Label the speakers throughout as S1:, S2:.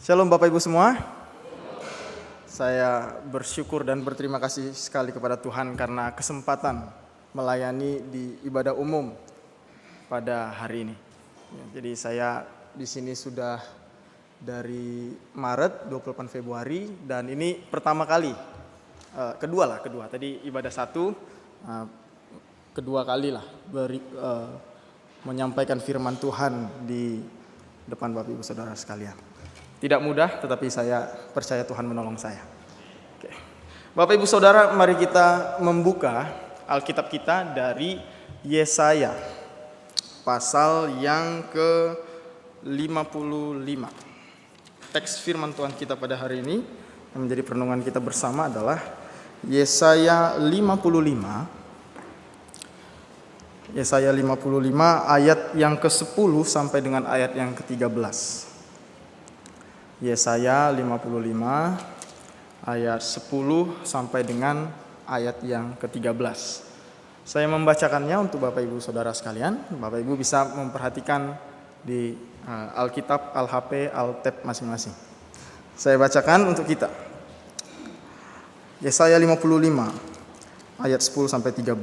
S1: Shalom Bapak Ibu semua. Saya bersyukur dan berterima kasih sekali kepada Tuhan karena kesempatan melayani di ibadah umum pada hari ini. Jadi saya di sini sudah dari Maret 28 Februari dan ini pertama kali kedua. Tadi ibadah satu, kedua kali lah menyampaikan firman Tuhan di depan Bapak Ibu Saudara sekalian. Tidak mudah, tetapi saya percaya Tuhan menolong saya. Oke. Bapak Ibu Saudara, mari kita membuka Alkitab kita dari Yesaya, pasal yang ke-55. Teks firman Tuhan kita pada hari ini, yang menjadi perenungan kita bersama adalah Yesaya 55. Yesaya 55 ayat yang ke-10 sampai dengan ayat yang ke-13. Yesaya 55 ayat 10 sampai dengan ayat yang ke-13. Saya membacakannya untuk Bapak Ibu Saudara sekalian. Bapak Ibu bisa memperhatikan di Alkitab, Al-HP, Al-Tab masing-masing. Saya bacakan untuk kita. Yesaya 55 ayat 10 sampai 13.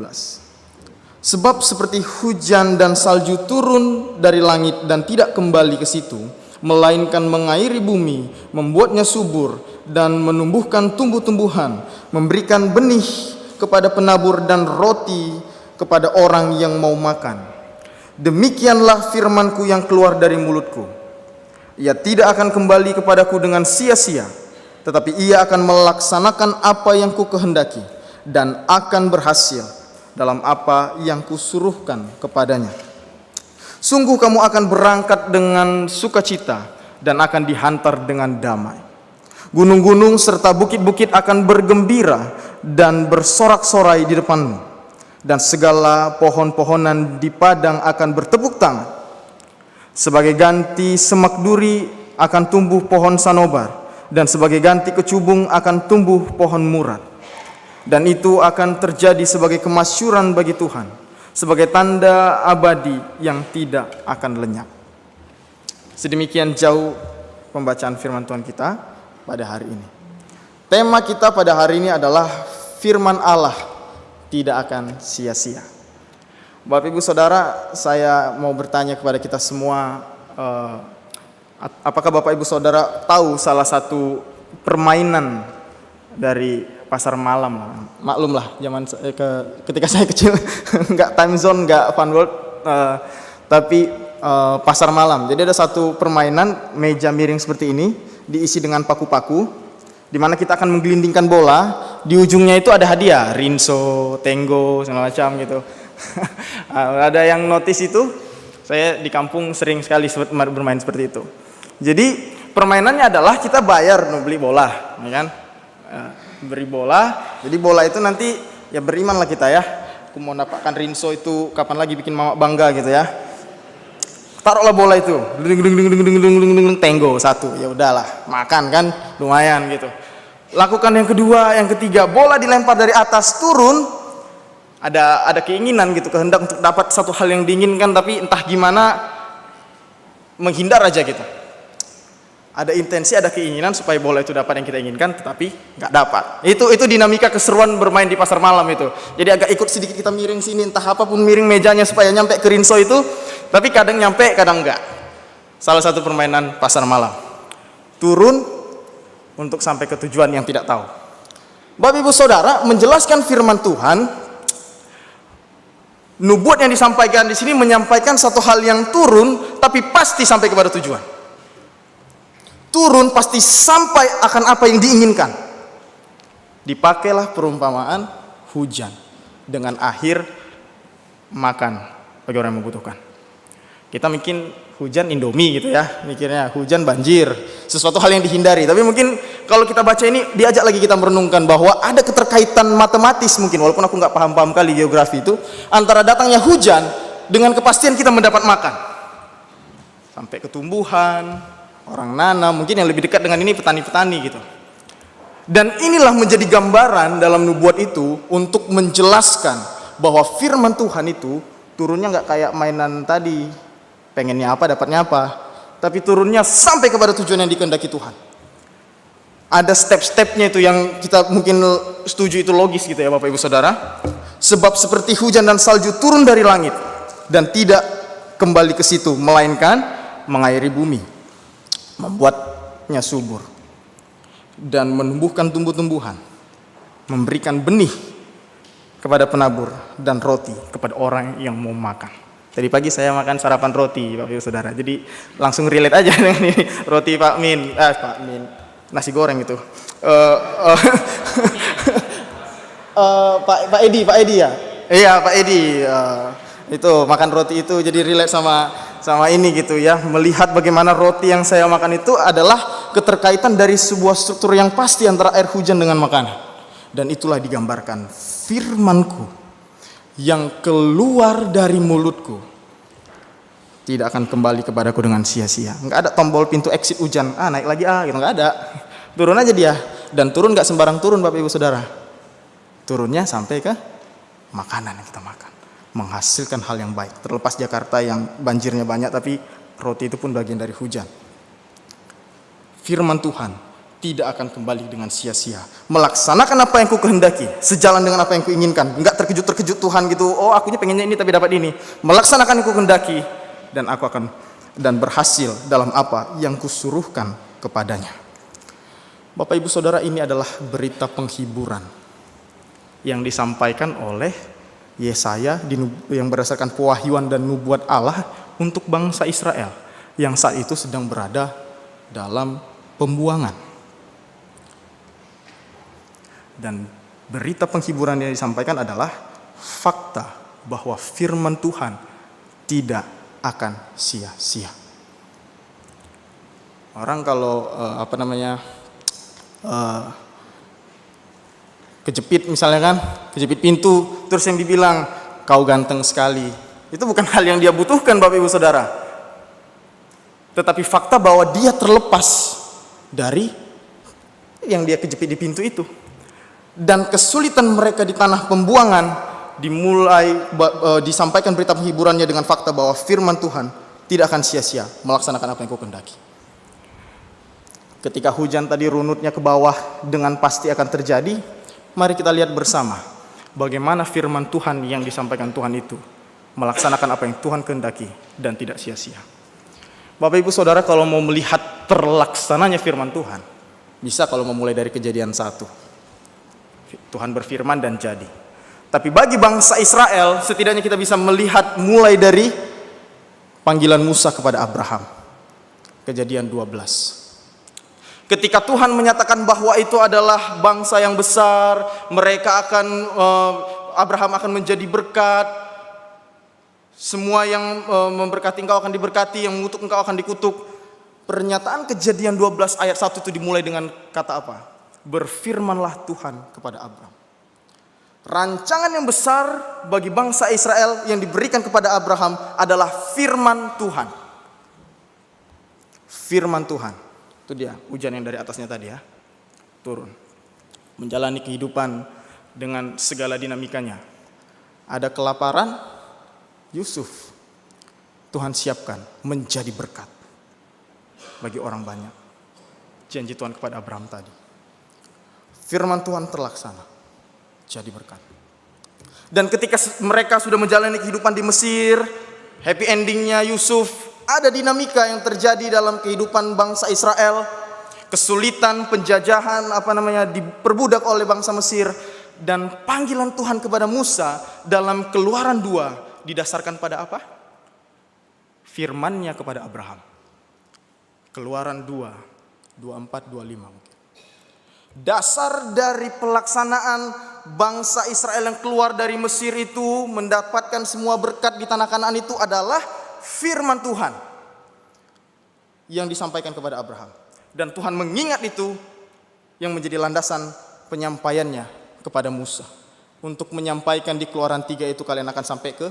S1: Sebab seperti hujan dan salju turun dari langit dan tidak kembali ke situ, melainkan mengairi bumi, membuatnya subur dan menumbuhkan tumbuh-tumbuhan, memberikan benih kepada penabur dan roti kepada orang yang mau makan. Demikianlah firmanku yang keluar dari mulutku. Ia tidak akan kembali kepadaku dengan sia-sia, tetapi ia akan melaksanakan apa yang kukehendaki dan akan berhasil dalam apa yang kusuruhkan kepadanya. Sungguh kamu akan berangkat dengan sukacita dan akan dihantar dengan damai. Gunung-gunung serta bukit-bukit akan bergembira dan bersorak-sorai di depanmu. Dan segala pohon-pohonan di padang akan bertepuk tangan. Sebagai ganti semak duri akan tumbuh pohon sanobar, dan sebagai ganti kecubung akan tumbuh pohon murad. Dan itu akan terjadi sebagai kemasyuran bagi Tuhan, sebagai tanda abadi yang tidak akan lenyap. Sedemikian jauh pembacaan firman Tuhan kita pada hari ini. Tema kita pada hari ini adalah firman Allah tidak akan sia-sia. Bapak Ibu Saudara, saya mau bertanya kepada kita semua, apakah Bapak Ibu Saudara tahu salah satu permainan dari pasar malam? Maklum lah, ketika saya kecil nggak time zone, nggak fun world, tapi pasar malam. Jadi ada satu permainan meja miring seperti ini, diisi dengan paku-paku, di mana kita akan menggelindingkan bola. Di ujungnya itu ada hadiah, rinso, tenggo, segala macam gitu. Ada yang notice itu? Saya di kampung sering sekali bermain seperti itu. Jadi permainannya adalah kita bayar beli bola, ya kan? Beri bola, jadi bola itu nanti ya beriman lah kita ya, aku mau dapatkan rinso itu kapan lagi bikin mama bangga gitu ya. Taruhlah bola itu, tenggo satu, ya udahlah makan kan lumayan gitu. Lakukan yang kedua, yang ketiga, bola dilempar dari atas turun, ada keinginan gitu, kehendak untuk dapat satu hal yang diinginkan, tapi entah gimana menghindar aja gitu. Ada intensi, ada keinginan supaya bola itu dapat yang kita inginkan, tetapi nggak dapat. Itu dinamika keseruan bermain di pasar malam itu. Jadi agak ikut sedikit kita miring sini, entah apapun miring mejanya supaya nyampe ke rinso itu, tapi kadang nyampe, kadang enggak. Salah satu permainan pasar malam. Turun untuk sampai ke tujuan yang tidak tahu. Bapak Ibu Saudara, menjelaskan firman Tuhan, nubuat yang disampaikan di sini menyampaikan satu hal yang turun, tapi pasti sampai kepada tujuan. Turun pasti sampai akan apa yang diinginkan. Dipakailah perumpamaan hujan dengan akhir makan bagi orang yang membutuhkan. Kita mungkin hujan Indomie gitu ya, mikirnya hujan banjir, sesuatu hal yang dihindari. Tapi mungkin kalau kita baca ini diajak lagi kita merenungkan bahwa ada keterkaitan matematis mungkin, walaupun aku nggak paham-paham kali geografi itu, antara datangnya hujan dengan kepastian kita mendapat makan. Sampai ketumbuhan, orang nanam, mungkin yang lebih dekat dengan ini petani-petani gitu. Dan inilah menjadi gambaran dalam nubuat itu untuk menjelaskan bahwa firman Tuhan itu turunnya nggak kayak mainan tadi, pengennya apa dapatnya apa, tapi turunnya sampai kepada tujuan yang dikehendaki Tuhan. Ada step-stepnya itu yang kita mungkin setuju itu logis gitu ya Bapak Ibu Saudara. Sebab seperti hujan dan salju turun dari langit dan tidak kembali ke situ, melainkan mengairi bumi, membuatnya subur, dan menumbuhkan tumbuh-tumbuhan, memberikan benih kepada penabur dan roti kepada orang yang mau makan. Tadi pagi saya makan sarapan roti Bapak Ibu Saudara, jadi langsung relate aja dengan ini. Roti Pak Min, nasi goreng itu. Pak Edi ya. Iya Pak Edi. Itu makan roti itu jadi relate sama ini gitu ya. Melihat bagaimana roti yang saya makan itu adalah keterkaitan dari sebuah struktur yang pasti antara air hujan dengan makanan. Dan itulah digambarkan firman-Ku yang keluar dari mulutku tidak akan kembali kepadaku dengan sia-sia. Enggak ada tombol pintu exit hujan. Naik lagi gitu, enggak ada. Turun aja dia. Dan turun enggak sembarang turun Bapak Ibu Saudara. Turunnya sampai ke makanan yang kita makan. Menghasilkan hal yang baik. Terlepas Jakarta yang banjirnya banyak, tapi roti itu pun bagian dari hujan. Firman Tuhan tidak akan kembali dengan sia-sia. Melaksanakan apa yang ku kehendaki, sejalan dengan apa yang ku inginkan. Enggak terkejut-terkejut Tuhan gitu. Akunya pengennya ini tapi dapat ini. Melaksanakan yang ku kehendaki dan aku akan berhasil dalam apa yang kusuruhkan kepadanya. Bapak Ibu Saudara, ini adalah berita penghiburan yang disampaikan oleh Yesaya yang berdasarkan pewahyuan dan nubuat Allah untuk bangsa Israel yang saat itu sedang berada dalam pembuangan. Dan berita penghiburan yang disampaikan adalah fakta bahwa firman Tuhan tidak akan sia-sia. Orang kalau kejepit misalnya kan, kejepit pintu, terus yang dibilang kau ganteng sekali, itu bukan hal yang dia butuhkan Bapak Ibu Saudara. Tetapi fakta bahwa dia terlepas dari yang dia kejepit di pintu itu. Dan kesulitan mereka di tanah pembuangan disampaikan berita penghiburannya dengan fakta bahwa firman Tuhan tidak akan sia-sia melaksanakan apa yang kau kehendaki. Ketika hujan tadi runutnya ke bawah dengan pasti akan terjadi, mari kita lihat bersama bagaimana firman Tuhan yang disampaikan Tuhan itu melaksanakan apa yang Tuhan kehendaki dan tidak sia-sia. Bapak Ibu Saudara, kalau mau melihat terlaksananya firman Tuhan, bisa kalau memulai dari Kejadian 1. Tuhan berfirman dan jadi. Tapi bagi bangsa Israel, setidaknya kita bisa melihat mulai dari panggilan Musa kepada Abraham. Kejadian 12. Ketika Tuhan menyatakan bahwa itu adalah bangsa yang besar, Abraham akan menjadi berkat. Semua yang memberkati engkau akan diberkati, yang mengutuk engkau akan dikutuk. Pernyataan Kejadian 12 ayat 1 itu dimulai dengan kata apa? Berfirmanlah Tuhan kepada Abraham. Rancangan yang besar bagi bangsa Israel yang diberikan kepada Abraham adalah firman Tuhan. Firman Tuhan. Itu dia hujan yang dari atasnya tadi ya. Turun. Menjalani kehidupan dengan segala dinamikanya. Ada kelaparan, Yusuf Tuhan siapkan menjadi berkat bagi orang banyak. Janji Tuhan kepada Abraham tadi. Firman Tuhan terlaksana, jadi berkat. Dan ketika mereka sudah menjalani kehidupan di Mesir, happy endingnya Yusuf, ada dinamika yang terjadi dalam kehidupan bangsa Israel. Kesulitan, penjajahan, diperbudak oleh bangsa Mesir. Dan panggilan Tuhan kepada Musa dalam Keluaran 2 didasarkan pada apa? Firman-Nya kepada Abraham. Keluaran 2, 24, 25 mungkin. Dasar dari pelaksanaan bangsa Israel yang keluar dari Mesir itu mendapatkan semua berkat di tanah Kanaan itu adalah firman Tuhan yang disampaikan kepada Abraham. Dan Tuhan mengingat itu yang menjadi landasan penyampaiannya kepada Musa. Untuk menyampaikan di Keluaran 3 itu kalian akan sampai ke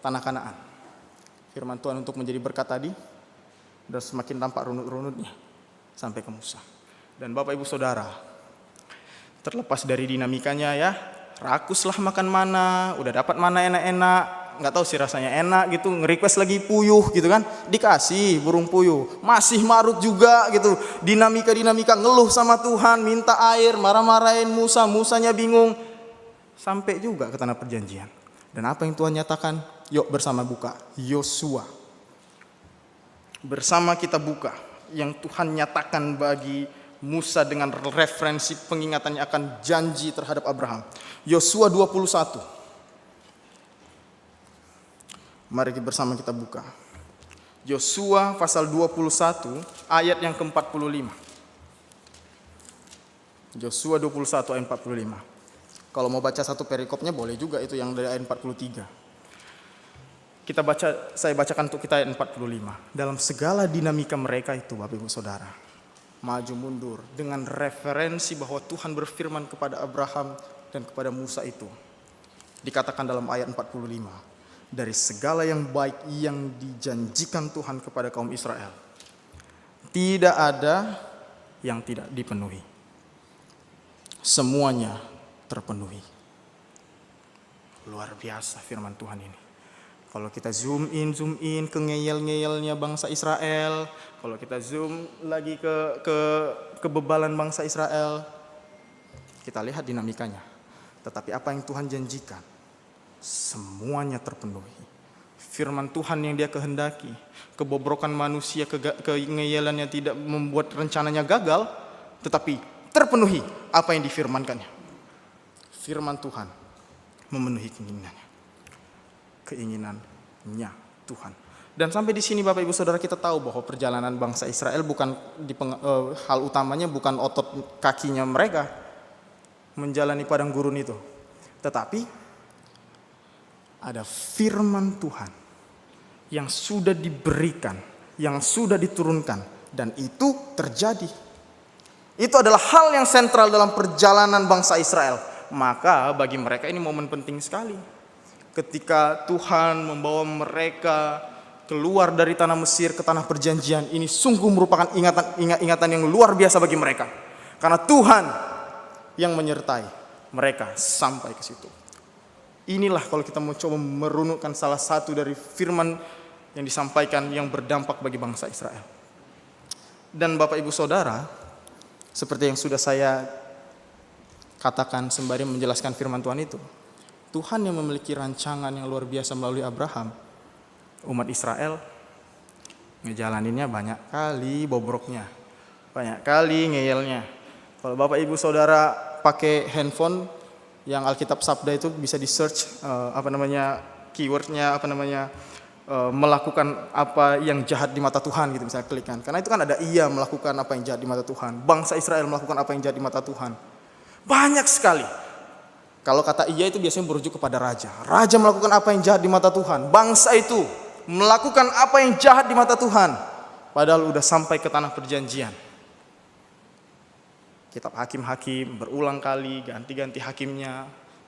S1: tanah Kanaan. Firman Tuhan untuk menjadi berkat tadi dan semakin tampak runut-runutnya sampai ke Musa. Dan Bapak Ibu Saudara, terlepas dari dinamikanya ya, rakuslah makan mana, udah dapat mana enak-enak, nggak tahu sih rasanya enak gitu, nge-request lagi puyuh gitu kan, dikasih burung puyuh, masih marut juga gitu, dinamika ngeluh sama Tuhan, minta air, marah-marahin Musa, Musanya bingung, sampai juga ke tanah perjanjian. Dan apa yang Tuhan nyatakan? Yuk bersama buka, Yosua. Bersama kita buka yang Tuhan nyatakan bagi Musa dengan referensi pengingatannya akan janji terhadap Abraham. Yosua 21. Mari bersama kita buka. Yosua pasal 21 ayat yang ke-45. Yosua 21 ayat 45. Kalau mau baca satu perikopnya boleh juga itu yang dari ayat 43. Saya bacakan untuk kita ayat 45. Dalam segala dinamika mereka itu Bapak Ibu Saudara, maju mundur dengan referensi bahwa Tuhan berfirman kepada Abraham dan kepada Musa itu. Dikatakan dalam ayat 45, dari segala yang baik yang dijanjikan Tuhan kepada kaum Israel, tidak ada yang tidak dipenuhi. Semuanya terpenuhi. Luar biasa firman Tuhan ini. Kalau kita zoom in ke ngeyel-ngeyelnya bangsa Israel, kalau kita zoom lagi ke kebebalan bangsa Israel, kita lihat dinamikanya. Tetapi apa yang Tuhan janjikan, semuanya terpenuhi. Firman Tuhan yang Dia kehendaki, kebobrokan manusia, kengeyelannya tidak membuat rencananya gagal, tetapi terpenuhi apa yang difirmankannya. Firman Tuhan memenuhi keinginannya Tuhan. Dan sampai di sini Bapak Ibu Saudara kita tahu bahwa perjalanan bangsa Israel bukan hal utamanya bukan otot kakinya mereka menjalani padang gurun itu. Tetapi ada firman Tuhan yang sudah diberikan, yang sudah diturunkan, dan itu terjadi. Itu adalah hal yang sentral dalam perjalanan bangsa Israel. Maka bagi mereka ini momen penting sekali. Ketika Tuhan membawa mereka keluar dari tanah Mesir ke tanah perjanjian, ini sungguh merupakan ingatan yang luar biasa bagi mereka. Karena Tuhan yang menyertai mereka sampai ke situ. Inilah kalau kita mau coba merunutkan salah satu dari firman yang disampaikan yang berdampak bagi bangsa Israel. Dan Bapak Ibu Saudara, seperti yang sudah saya katakan sembari menjelaskan firman Tuhan itu, Tuhan yang memiliki rancangan yang luar biasa melalui Abraham, umat Israel ngejalaninnya banyak kali bobroknya, banyak kali ngeyelnya. Kalau Bapak Ibu Saudara pakai handphone yang Alkitab Sabda itu bisa di search keywordnya melakukan apa yang jahat di mata Tuhan gitu, misalnya klikkan. Karena itu kan ada ia melakukan apa yang jahat di mata Tuhan, bangsa Israel melakukan apa yang jahat di mata Tuhan. Banyak sekali. Kalau kata iya itu biasanya merujuk kepada raja. Raja melakukan apa yang jahat di mata Tuhan. Bangsa itu melakukan apa yang jahat di mata Tuhan. Padahal udah sampai ke tanah perjanjian. Kitab Hakim-Hakim berulang kali ganti-ganti hakimnya.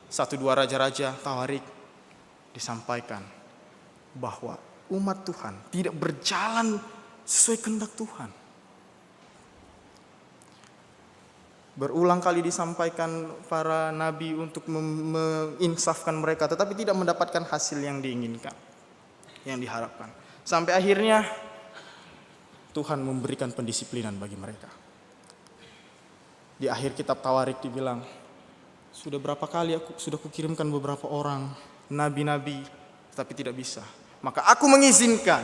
S1: 1-2 raja-raja Tawarik disampaikan bahwa umat Tuhan tidak berjalan sesuai kehendak Tuhan. Berulang kali disampaikan para nabi untuk menginsafkan mereka, tetapi tidak mendapatkan hasil yang diinginkan, yang diharapkan. Sampai akhirnya Tuhan memberikan pendisiplinan bagi mereka. Di akhir kitab Tawarik dibilang, sudah berapa kali sudah kukirimkan beberapa orang nabi-nabi, tapi tidak bisa. Maka aku mengizinkan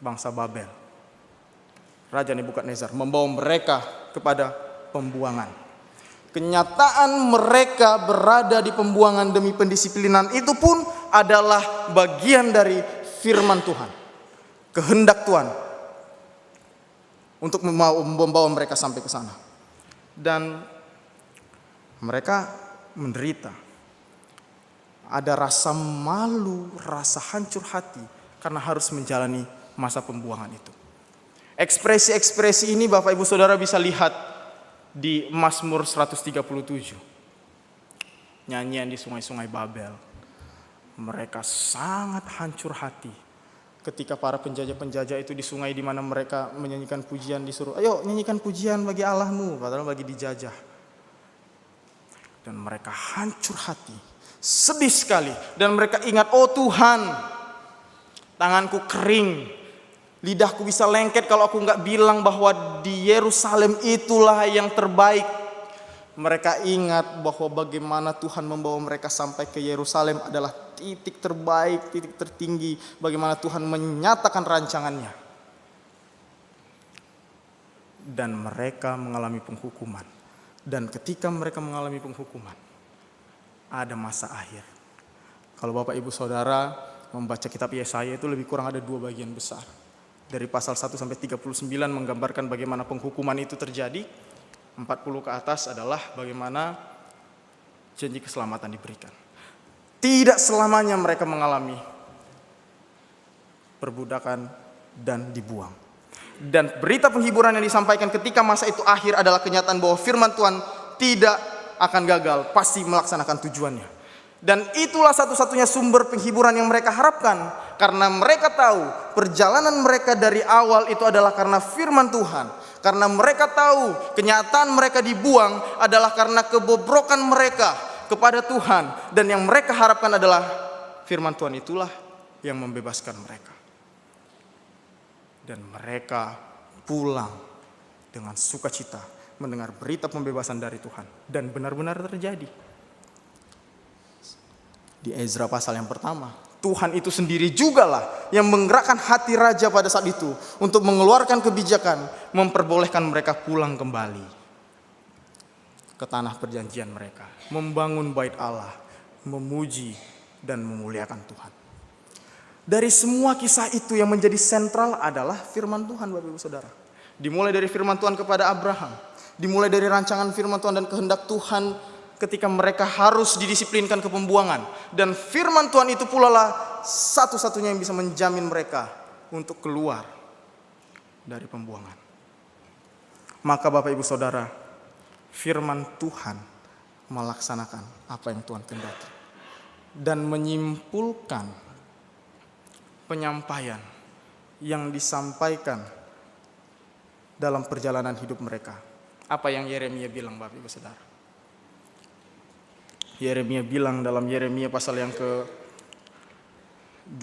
S1: bangsa Babel, Raja Nebukadnezar, membawa mereka kepada pembuangan. Kenyataan mereka berada di pembuangan demi pendisiplinan itu pun adalah bagian dari firman Tuhan, kehendak Tuhan untuk membawa mereka sampai ke sana. Dan mereka menderita. Ada rasa malu, rasa hancur hati karena harus menjalani masa pembuangan itu. Ekspresi-ekspresi ini Bapak Ibu Saudara bisa lihat di Mazmur 137. Nyanyian di sungai-sungai Babel. Mereka sangat hancur hati ketika para penjajah-penjajah itu di sungai di mana mereka menyanyikan pujian, disuruh, ayo nyanyikan pujian bagi Allahmu, padahal bagi dijajah. Dan mereka hancur hati Sedih sekali. Dan mereka ingat, oh Tuhan, tanganku kering, lidahku bisa lengket kalau aku nggak bilang bahwa di Yerusalem itulah yang terbaik. Mereka ingat bahwa bagaimana Tuhan membawa mereka sampai ke Yerusalem adalah titik terbaik, titik tertinggi. Bagaimana Tuhan menyatakan rancangannya. Dan mereka mengalami penghukuman. Dan ketika mereka mengalami penghukuman, ada masa akhir. Kalau Bapak Ibu Saudara membaca kitab Yesaya itu lebih kurang ada 2 bagian besar. Dari pasal 1 sampai 39 menggambarkan bagaimana penghukuman itu terjadi. 40 ke atas adalah bagaimana janji keselamatan diberikan. Tidak selamanya mereka mengalami perbudakan dan dibuang. Dan berita penghiburan yang disampaikan ketika masa itu akhir adalah kenyataan bahwa firman Tuhan tidak akan gagal, pasti melaksanakan tujuannya. Dan itulah satu-satunya sumber penghiburan yang mereka harapkan. Karena mereka tahu perjalanan mereka dari awal itu adalah karena firman Tuhan. Karena mereka tahu kenyataan mereka dibuang adalah karena kebobrokan mereka kepada Tuhan. Dan yang mereka harapkan adalah firman Tuhan itulah yang membebaskan mereka. Dan mereka pulang dengan sukacita mendengar berita pembebasan dari Tuhan. Dan benar-benar terjadi. Di Ezra pasal yang pertama, Tuhan itu sendiri jugalah yang menggerakkan hati raja pada saat itu untuk mengeluarkan kebijakan memperbolehkan mereka pulang kembali ke tanah perjanjian mereka, membangun bait Allah, memuji dan memuliakan Tuhan. Dari semua kisah itu yang menjadi sentral adalah firman Tuhan, Bapak Ibu Saudara. Dimulai dari firman Tuhan kepada Abraham, dimulai dari rancangan firman Tuhan dan kehendak Tuhan ketika mereka harus didisiplinkan ke pembuangan. Dan firman Tuhan itu pula lah satu-satunya yang bisa menjamin mereka untuk keluar dari pembuangan. Maka Bapak Ibu Saudara, firman Tuhan melaksanakan apa yang Tuhan kehendaki. Dan menyimpulkan penyampaian yang disampaikan dalam perjalanan hidup mereka. Apa yang Yeremia bilang, Bapak Ibu Saudara? Yeremia bilang dalam Yeremia pasal yang ke-29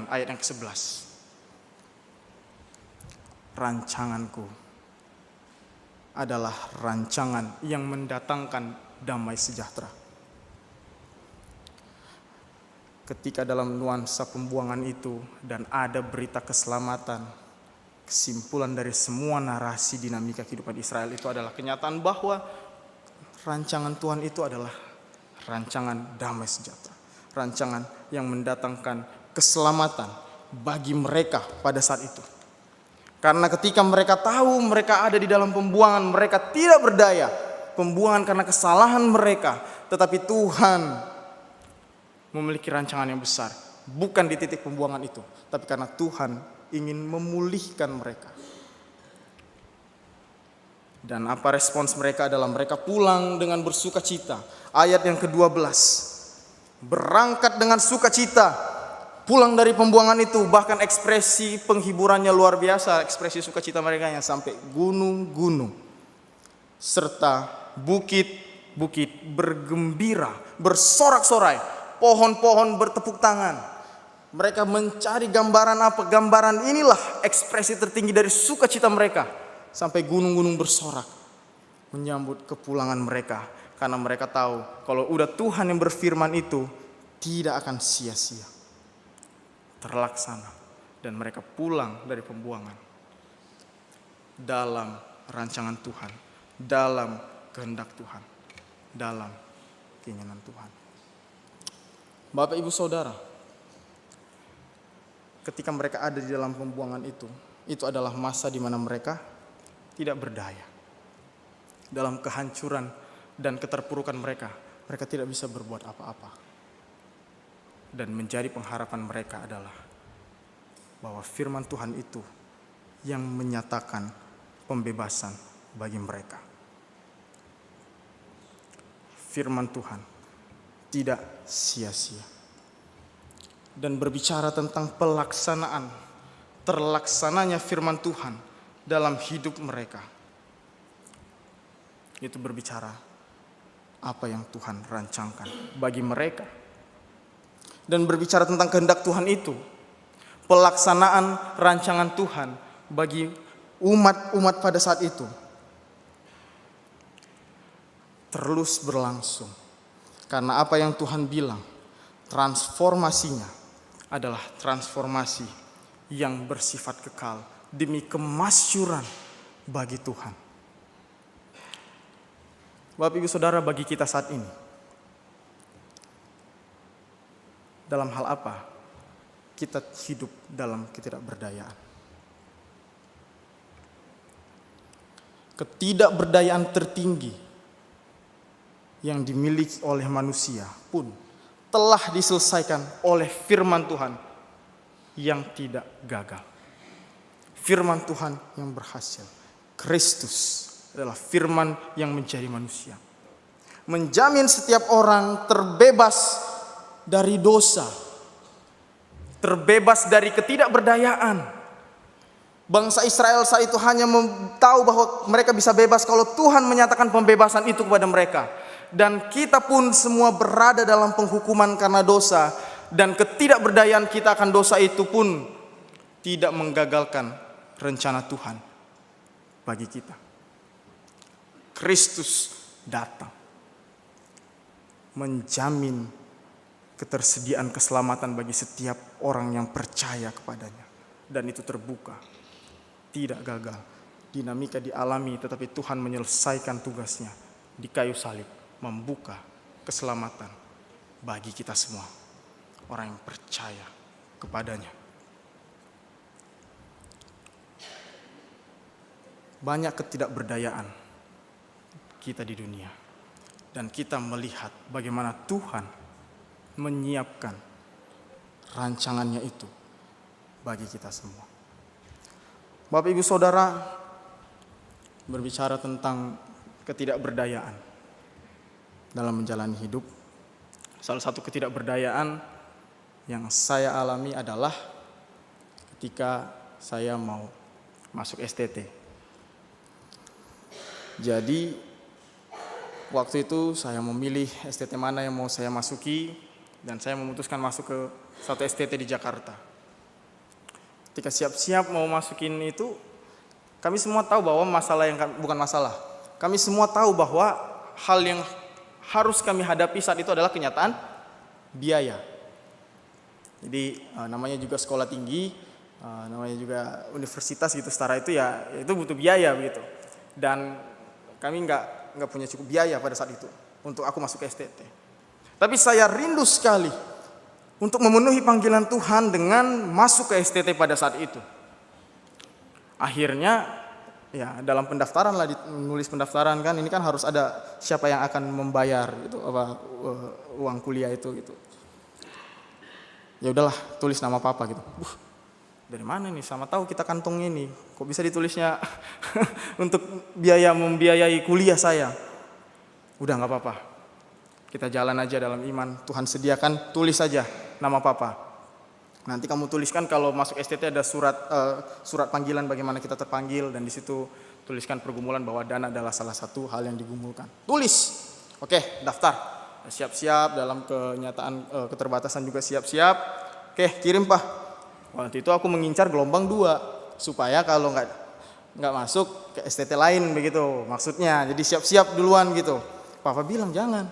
S1: ayat yang ke-11. Rancanganku adalah rancangan yang mendatangkan damai sejahtera. Ketika dalam nuansa pembuangan itu dan ada berita keselamatan, kesimpulan dari semua narasi dinamika kehidupan Israel itu adalah kenyataan bahwa rancangan Tuhan itu adalah rancangan damai sejahtera. Rancangan yang mendatangkan keselamatan bagi mereka pada saat itu. Karena ketika mereka tahu mereka ada di dalam pembuangan, mereka tidak berdaya. Pembuangan karena kesalahan mereka. Tetapi Tuhan memiliki rancangan yang besar. Bukan di titik pembuangan itu, tapi karena Tuhan ingin memulihkan mereka. Dan apa respons mereka adalah mereka pulang dengan bersukacita. Ayat yang ke-12. Berangkat dengan sukacita. Pulang dari pembuangan itu. Bahkan ekspresi penghiburannya luar biasa. Ekspresi sukacita mereka yang sampai gunung-gunung. Serta bukit-bukit bergembira, bersorak-sorai. Pohon-pohon bertepuk tangan. Mereka mencari gambaran apa? Gambaran inilah ekspresi tertinggi dari sukacita mereka. Sampai gunung-gunung bersorak menyambut kepulangan mereka. Karena mereka tahu kalau udah Tuhan yang berfirman itu tidak akan sia-sia. Terlaksana. Dan mereka pulang dari pembuangan. Dalam rancangan Tuhan. Dalam kehendak Tuhan. Dalam keinginan Tuhan. Bapak Ibu Saudara, ketika mereka ada di dalam pembuangan itu adalah masa di mana mereka tidak berdaya. Dalam kehancuran dan keterpurukan mereka tidak bisa berbuat apa-apa. Dan menjadi pengharapan mereka adalah bahwa firman Tuhan itu yang menyatakan pembebasan bagi mereka. Firman Tuhan tidak sia-sia. Dan berbicara tentang terlaksananya firman Tuhan dalam hidup mereka. Itu berbicara apa yang Tuhan rancangkan bagi mereka. Dan berbicara tentang kehendak Tuhan itu, pelaksanaan rancangan Tuhan bagi umat-umat pada saat itu terus berlangsung. Karena apa yang Tuhan bilang, transformasinya adalah transformasi yang bersifat kekal demi kemasyuran bagi Tuhan. Bapak Ibu Saudara, bagi kita saat ini, dalam hal apa kita hidup dalam ketidakberdayaan? Ketidakberdayaan tertinggi yang dimiliki oleh manusia pun telah diselesaikan oleh firman Tuhan yang tidak gagal. Firman Tuhan yang berhasil. Kristus adalah firman yang menjadi manusia. Menjamin setiap orang terbebas dari dosa. Terbebas dari ketidakberdayaan. Bangsa Israel saat itu hanya tahu bahwa mereka bisa bebas kalau Tuhan menyatakan pembebasan itu kepada mereka. Dan kita pun semua berada dalam penghukuman karena dosa. Dan ketidakberdayaan kita akan dosa itu pun tidak menggagalkan rencana Tuhan bagi kita. Kristus datang menjamin ketersediaan keselamatan bagi setiap orang yang percaya kepadanya. Dan itu terbuka, tidak gagal. Dinamika dialami, tetapi Tuhan menyelesaikan tugasnya di kayu salib, membuka keselamatan bagi kita semua, orang yang percaya kepadanya. Banyak ketidakberdayaan kita di dunia, dan kita melihat bagaimana Tuhan menyiapkan rancangannya itu bagi kita semua. Bapak Ibu Saudara, berbicara tentang ketidakberdayaan dalam menjalani hidup. Salah satu ketidakberdayaan yang saya alami adalah ketika saya mau masuk STT. Jadi waktu itu saya memilih STT mana yang mau saya masuki, dan saya memutuskan masuk ke satu STT di Jakarta. Ketika siap-siap mau masukin itu, kami semua tahu bahwa kami semua tahu bahwa hal yang harus kami hadapi saat itu adalah kenyataan biaya. Jadi namanya juga sekolah tinggi, namanya juga universitas gitu, setara itu ya itu butuh biaya begitu. Dan kami nggak punya cukup biaya pada saat itu untuk aku masuk ke STT. Tapi saya rindu sekali untuk memenuhi panggilan Tuhan dengan masuk ke STT pada saat itu. Akhirnya ya dalam pendaftaran lah, menulis pendaftaran kan, ini kan harus ada siapa yang akan membayar itu uang kuliah itu gitu. Ya udahlah, tulis nama papa gitu. Dari mana nih? Sama tahu kita kantong ini, kok bisa ditulisnya untuk membiayai kuliah saya? Udah nggak apa-apa, kita jalan aja dalam iman. Tuhan sediakan, tulis saja nama papa. Nanti kamu tuliskan kalau masuk STT ada surat panggilan bagaimana kita terpanggil, dan di situ tuliskan pergumulan bahwa dana adalah salah satu hal yang digumulkan. Tulis. Oke, daftar. Siap-siap dalam kenyataan keterbatasan juga siap-siap. Oke, kirim Pak. Waktu itu aku mengincar gelombang 2 supaya kalau nggak masuk ke STT lain begitu maksudnya. Jadi siap-siap duluan gitu. Papa bilang jangan.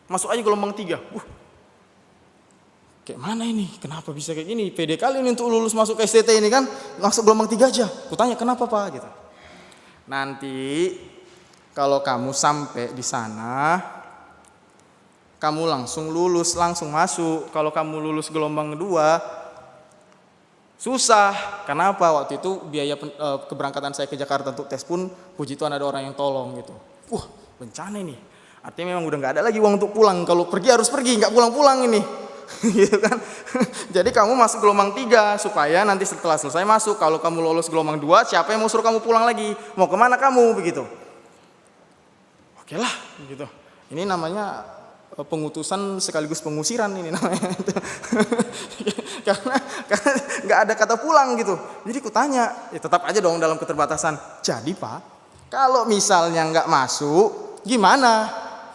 S1: Masuk aja gelombang 3. Kayak mana ini? Kenapa bisa kayak gini? Pede kali ini untuk lulus masuk ke STT ini kan, masuk gelombang 3 aja. Kutanya kenapa Pak gitu. Nanti kalau kamu sampai di sana, kamu langsung lulus, langsung masuk. Kalau kamu lulus gelombang 2, susah. Kenapa? Waktu itu biaya keberangkatan saya ke Jakarta untuk tes pun, puji Tuhan ada orang yang tolong gitu. Bencana ini. Artinya memang udah nggak ada lagi uang untuk pulang. Kalau pergi harus pergi, nggak pulang-pulang ini. Gitu kan. Jadi kamu masuk gelombang 3 supaya nanti setelah selesai masuk, kalau kamu lolos gelombang 2, siapa yang mau suruh kamu pulang lagi? Mau kemana kamu begitu? Oke lah, gitu. Ini namanya pengutusan sekaligus pengusiran ini namanya. karena nggak ada kata pulang gitu. Jadi kutanya, ya tetap aja dong dalam keterbatasan. Jadi Pak, Kalau misalnya nggak masuk, gimana?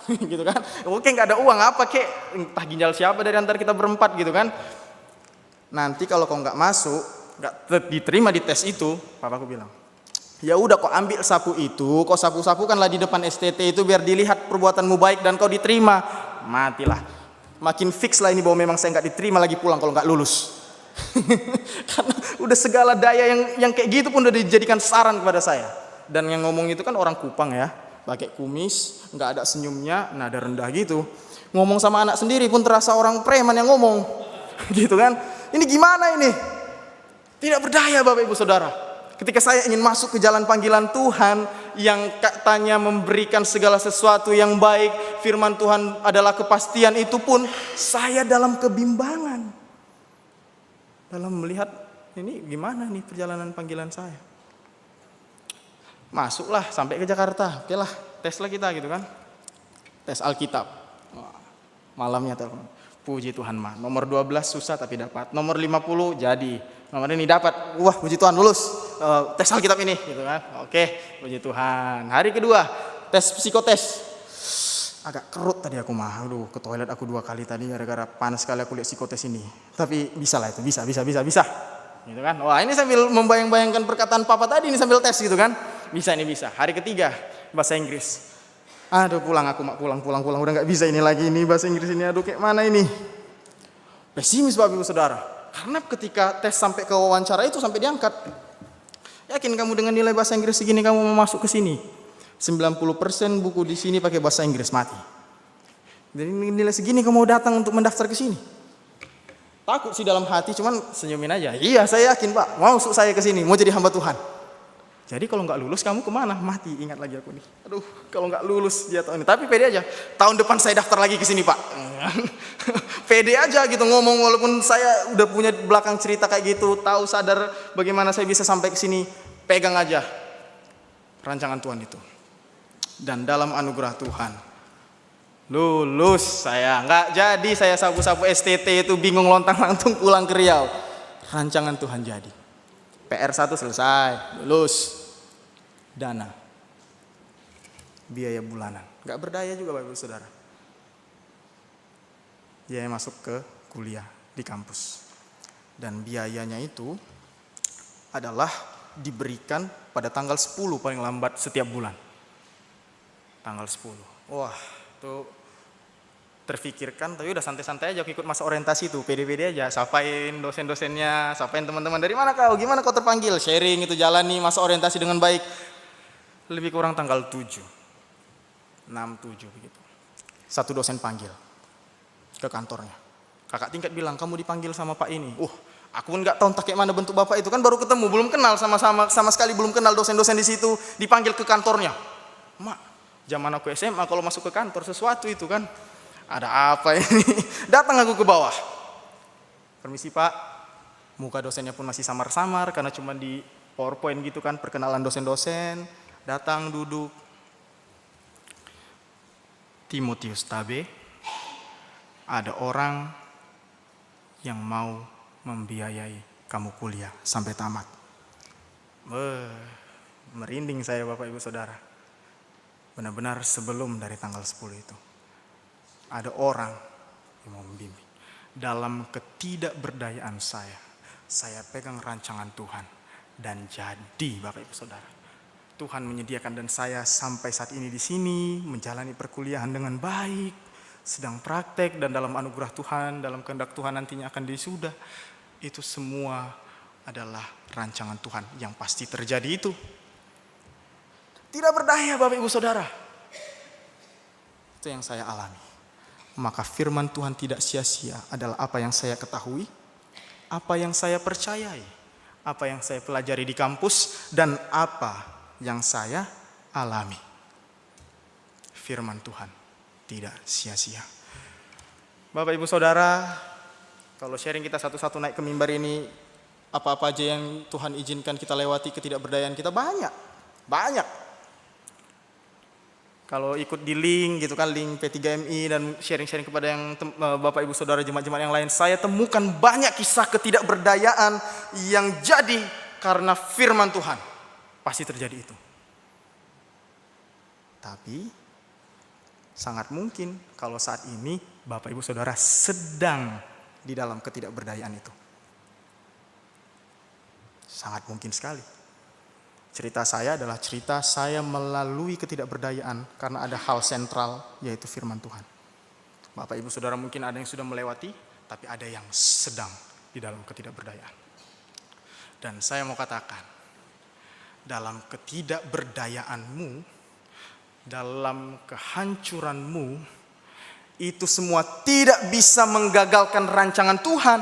S1: Gitu kan? Oke, nggak ada uang apa kek? Entah ginjal siapa dari antara kita berempat gitu kan? Nanti kalau kau nggak masuk, nggak diterima di tes itu, papaku bilang, ya udah kau ambil sapu itu, kau sapu-sapukanlah di depan STT itu biar dilihat perbuatanmu baik dan kau diterima. Matilah. Makin fix lah ini bahwa memang saya nggak diterima lagi pulang kalau nggak lulus. Karena udah segala daya yang kayak gitu pun udah dijadikan saran kepada saya. Dan yang ngomong itu kan orang Kupang ya, pakai kumis, nggak ada senyumnya, nada rendah gitu. Ngomong sama anak sendiri pun terasa orang preman yang ngomong, gitu kan? Ini gimana ini? Tidak berdaya Bapak Ibu Saudara. Ketika saya ingin masuk ke jalan panggilan Tuhan yang katanya memberikan segala sesuatu yang baik, firman Tuhan adalah kepastian, itu pun saya dalam kebimbangan. Dalam melihat ini gimana nih perjalanan panggilan saya. Masuklah sampai ke Jakarta. Oke lah, tes lah kita gitu kan. Tes Alkitab. Malamnya telepon. Puji Tuhan mah. Nomor 12 susah tapi dapat. Nomor 50 jadi. Nomor ini dapat. Wah, puji Tuhan lulus. Tes Alkitab ini gitu kan. Oke, puji Tuhan. Hari kedua, tes psikotes. Agak kerut tadi aku mah. Aduh, ke toilet aku 2 kali tadi gara-gara panas sekali aku lihat psikotes ini. Tapi bisa lah itu, bisa. Gitu kan. Wah, ini sambil membayang-bayangkan perkataan papa tadi ini sambil tes gitu kan. Bisa. Hari ketiga bahasa Inggris. Aduh, pulang udah nggak bisa ini lagi ini bahasa Inggris ini. Aduh, kayak mana ini? Pesimis Bapak Ibu Saudara. Karena ketika tes sampai ke wawancara itu sampai diangkat. Yakin kamu dengan nilai bahasa Inggris segini kamu mau masuk ke sini? 90% buku di sini pakai bahasa Inggris, mati. Jadi nilai segini kamu mau datang untuk mendaftar ke sini? Takut sih dalam hati, cuman senyumin aja. Iya, saya yakin Pak, mau masuk saya ke sini, mau jadi hamba Tuhan. Jadi kalau nggak lulus kamu kemana? Mati, ingat lagi aku nih. Aduh, kalau nggak lulus dia tahun ini. Tapi pede aja, tahun depan saya daftar lagi ke sini Pak. Pede aja gitu ngomong walaupun saya udah punya belakang cerita kayak gitu, tahu sadar bagaimana saya bisa sampai ke sini. Pegang aja rancangan Tuhan itu. Dan dalam anugerah Tuhan, lulus saya. Nggak jadi saya sapu-sapu STT itu bingung lontang-lantung pulang ke Riau. Rancangan Tuhan jadi. PR1 selesai, lulus. Dana, biaya bulanan, nggak berdaya juga Bapak Ibu Saudara. Biaya masuk ke kuliah di kampus. Dan biayanya itu adalah diberikan pada tanggal 10 paling lambat setiap bulan. Tanggal 10. Wah, tuh terfikirkan, tapi udah santai-santai aja ikut masa orientasi itu, pede-pede aja, sapain dosen-dosennya, sapain teman-teman, dari mana kau, gimana kau terpanggil, sharing itu, jalani masa orientasi dengan baik. Lebih kurang tanggal 7, 6, 7 begitu. Satu dosen panggil ke kantornya. Kakak tingkat bilang, kamu dipanggil sama Pak ini. Aku pun nggak tahu entah kayak mana bentuk bapak itu, kan baru ketemu, belum kenal sama sekali, belum kenal dosen-dosen di situ, dipanggil ke kantornya. Mak, zaman aku SMA kalau masuk ke kantor sesuatu itu kan, ada apa ini? Datang aku ke bawah. Permisi Pak, muka dosennya pun masih samar-samar karena cuma di PowerPoint gitu kan, perkenalan dosen-dosen. Datang duduk. Timotius Tabe, ada orang yang mau membiayai kamu kuliah sampai tamat. Merinding saya Bapak Ibu Saudara. Benar-benar sebelum dari tanggal 10 itu. Ada orang yang mau membimbing. Dalam ketidakberdayaan saya pegang rancangan Tuhan. Dan jadi Bapak Ibu Saudara, Tuhan menyediakan dan saya sampai saat ini di sini menjalani perkuliahan dengan baik, sedang praktek dan dalam anugerah Tuhan, dalam kehendak Tuhan nantinya akan wisuda. Itu semua adalah rancangan Tuhan yang pasti terjadi itu. Tidak berdaya Bapak Ibu Saudara. Itu yang saya alami. Maka firman Tuhan tidak sia-sia adalah apa yang saya ketahui, apa yang saya percayai, apa yang saya pelajari di kampus, dan apa yang saya alami. Firman Tuhan tidak sia-sia. Bapak Ibu Saudara, kalau sharing kita satu-satu naik ke mimbar ini, apa-apa aja yang Tuhan izinkan kita lewati, ketidakberdayaan kita banyak. Kalau ikut di link gitu kan, link P3MI dan sharing-sharing kepada yang Bapak Ibu Saudara jemaat-jemaat yang lain, saya temukan banyak kisah ketidakberdayaan yang jadi karena firman Tuhan. Pasti terjadi itu. Tapi sangat mungkin kalau saat ini Bapak Ibu Saudara sedang di dalam ketidakberdayaan itu. Sangat mungkin sekali. Cerita saya adalah cerita saya melalui ketidakberdayaan karena ada hal sentral, yaitu firman Tuhan. Bapak Ibu Saudara mungkin ada yang sudah melewati, tapi ada yang sedang di dalam ketidakberdayaan. Dan saya mau katakan, dalam ketidakberdayaanmu, dalam kehancuranmu, itu semua tidak bisa menggagalkan rancangan Tuhan.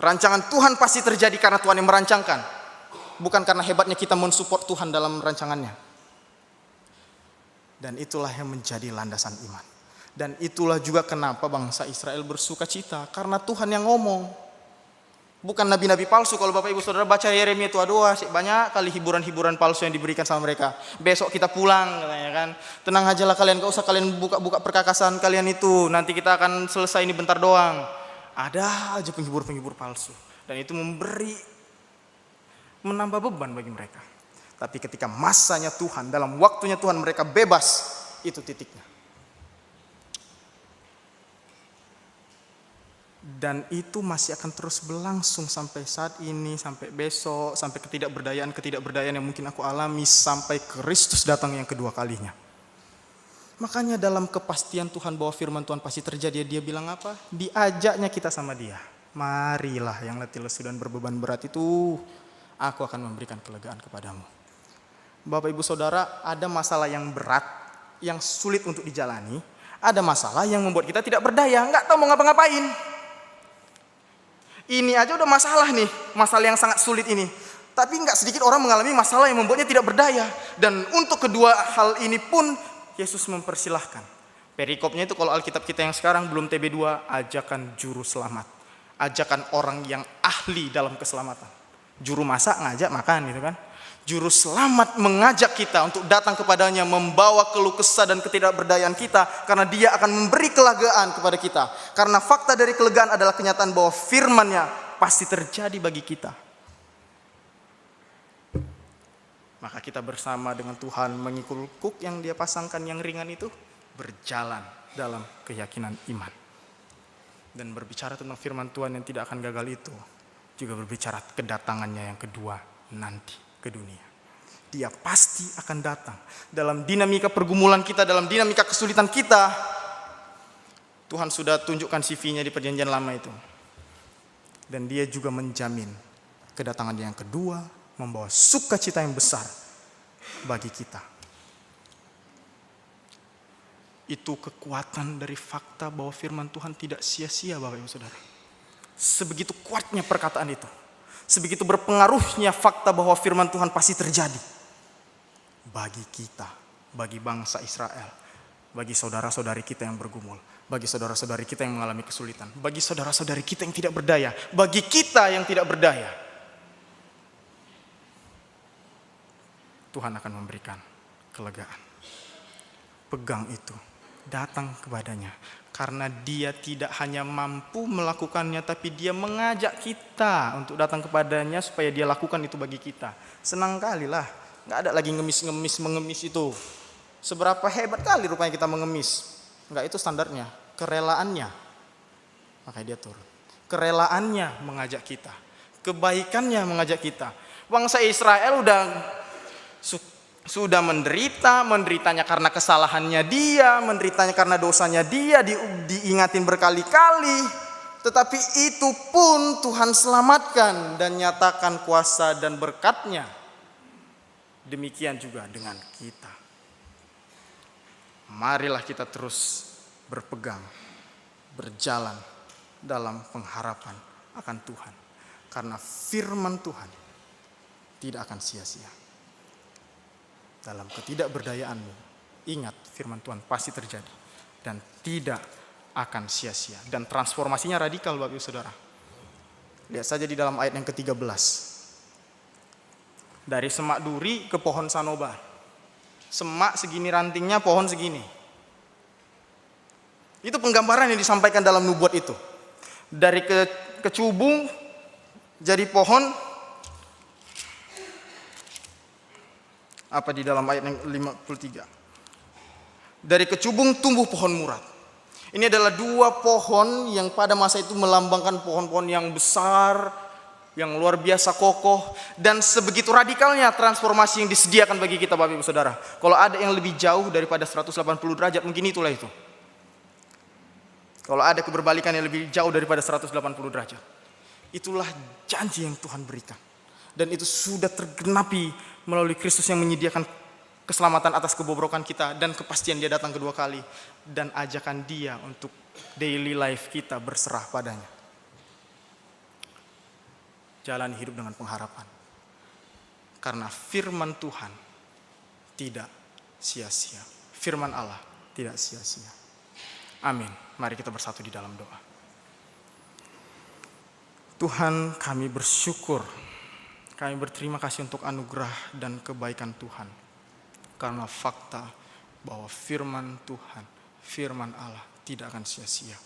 S1: Rancangan Tuhan pasti terjadi karena Tuhan yang merancangkan. Bukan karena hebatnya kita mensupport Tuhan dalam rancangannya. Dan itulah yang menjadi landasan iman. Dan itulah juga kenapa bangsa Israel bersuka cita. Karena Tuhan yang ngomong. Bukan nabi-nabi palsu. Kalau Bapak Ibu Saudara baca Yeremia itu, aduh banyak kali hiburan-hiburan palsu yang diberikan sama mereka. Besok kita pulang katanya kan. Tenang aja lah kalian, gak usah kalian buka-buka perkakasan kalian itu. Nanti kita akan selesai ini bentar doang. Ada aja penghibur-penghibur palsu. Dan itu menambah beban bagi mereka. Tapi ketika masanya Tuhan, dalam waktunya Tuhan mereka bebas, itu titiknya. Dan itu masih akan terus berlangsung sampai saat ini, sampai besok, sampai ketidakberdayaan yang mungkin aku alami, sampai Kristus datang yang kedua kalinya. Makanya dalam kepastian Tuhan bahwa firman Tuhan pasti terjadi, dia bilang apa? Diajaknya kita sama dia. Marilah yang letih lesu dan berbeban berat itu, aku akan memberikan kelegaan kepadamu. Bapak Ibu Saudara, ada masalah yang berat, yang sulit untuk dijalani. Ada masalah yang membuat kita tidak berdaya, nggak tahu mau ngapa-ngapain. Ini aja udah masalah nih, masalah yang sangat sulit ini. Tapi nggak sedikit orang mengalami masalah yang membuatnya tidak berdaya. Dan untuk kedua hal ini pun Yesus mempersilahkan. Perikopnya itu kalau Alkitab kita yang sekarang belum TB2, ajakan juru selamat. Ajakan orang yang ahli dalam keselamatan. Juru masak ngajak makan gitu kan. Juru selamat mengajak kita untuk datang kepadanya, membawa keluh kesah dan ketidakberdayaan kita, karena dia akan memberi kelegaan kepada kita. Karena fakta dari kelegaan adalah kenyataan bahwa firman-Nya pasti terjadi bagi kita. Maka kita bersama dengan Tuhan mengikul kuk yang dia pasangkan yang ringan itu, berjalan dalam keyakinan iman. Dan berbicara tentang firman Tuhan yang tidak akan gagal itu, juga berbicara kedatangannya yang kedua nanti ke dunia. Dia pasti akan datang. Dalam dinamika pergumulan kita, dalam dinamika kesulitan kita, Tuhan sudah tunjukkan CV-nya di perjanjian lama itu. Dan dia juga menjamin kedatangannya yang kedua, membawa sukacita yang besar bagi kita. Itu kekuatan dari fakta bahwa firman Tuhan tidak sia-sia, Bapak Ibu Saudara. Sebegitu kuatnya perkataan itu. Sebegitu berpengaruhnya fakta bahwa firman Tuhan pasti terjadi. Bagi kita, bagi bangsa Israel, bagi saudara-saudari kita yang bergumul, bagi saudara-saudari kita yang mengalami kesulitan, bagi saudara-saudari kita yang tidak berdaya, bagi kita yang tidak berdaya. Tuhan akan memberikan kelegaan. Pegang itu, datang kepadanya. Karena dia tidak hanya mampu melakukannya, tapi dia mengajak kita untuk datang kepadanya supaya dia lakukan itu bagi kita. Senang kali lah, gak ada lagi mengemis itu. Seberapa hebat kali rupanya kita mengemis. Enggak, itu standarnya, kerelaannya. Makanya dia turun. Kerelaannya mengajak kita. Kebaikannya mengajak kita. Bangsa Israel sudah menderitanya karena kesalahannya dia, menderitanya karena dosanya dia, diingatin berkali-kali. Tetapi itu pun Tuhan selamatkan dan nyatakan kuasa dan berkat-Nya. Demikian juga dengan kita. Marilah kita terus berpegang, berjalan dalam pengharapan akan Tuhan. Karena firman Tuhan tidak akan sia-sia. Dalam ketidakberdayaanmu, ingat firman Tuhan pasti terjadi dan tidak akan sia-sia. Dan transformasinya radikal, Bapak Ibu Saudara. Lihat saja di dalam ayat yang ke-13. Dari semak duri ke pohon sanobar. Semak segini rantingnya, pohon segini. Itu penggambaran yang disampaikan dalam nubuat itu. Dari kecubung jadi pohon, Apa di dalam ayat yang 53? Dari kecubung tumbuh pohon murad. Ini adalah dua pohon yang pada masa itu melambangkan pohon-pohon yang besar, yang luar biasa kokoh, dan sebegitu radikalnya transformasi yang disediakan bagi kita Bapak Ibu Saudara. Kalau ada yang lebih jauh daripada 180 derajat, mungkin itulah itu. Kalau ada keberbalikan yang lebih jauh daripada 180 derajat, itulah janji yang Tuhan berikan. Dan itu sudah tergenapi melalui Kristus yang menyediakan keselamatan atas kebobrokan kita, dan kepastian dia datang kedua kali, dan ajakan dia untuk daily life kita berserah padanya. Jalani hidup dengan pengharapan, karena firman Tuhan tidak sia-sia. Firman Allah tidak sia-sia. Amin. Mari kita bersatu di dalam doa. Tuhan, kami bersyukur, kami berterima kasih untuk anugerah dan kebaikan Tuhan, karena fakta bahwa firman Tuhan, firman Allah tidak akan sia-sia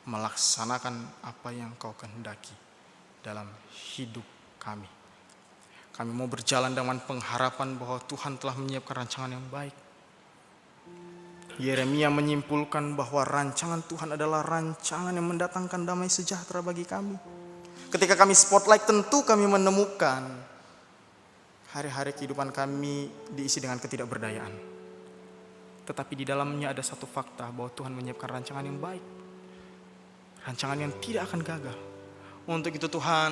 S1: melaksanakan apa yang Kau kehendaki dalam hidup kami. Kami mau berjalan dengan pengharapan bahwa Tuhan telah menyiapkan rancangan yang baik. Yeremia menyimpulkan bahwa rancangan Tuhan adalah rancangan yang mendatangkan damai sejahtera bagi kami. Ketika kami spotlight, tentu kami menemukan hari-hari kehidupan kami diisi dengan ketidakberdayaan. Tetapi di dalamnya ada satu fakta bahwa Tuhan menyiapkan rancangan yang baik, rancangan yang tidak akan gagal. Untuk itu Tuhan,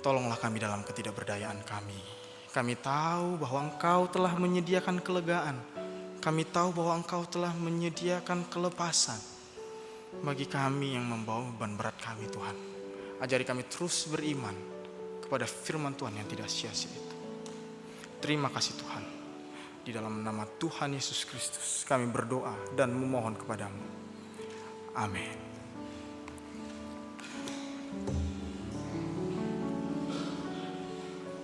S1: tolonglah kami dalam ketidakberdayaan kami. Kami tahu bahwa Engkau telah menyediakan kelegaan. Kami tahu bahwa Engkau telah menyediakan kelepasan bagi kami yang membawa beban berat kami Tuhan. Ajari kami terus beriman kepada firman Tuhan yang tidak sia-sia itu. Terima kasih Tuhan. Di dalam nama Tuhan Yesus Kristus kami berdoa dan memohon kepadamu. Amin.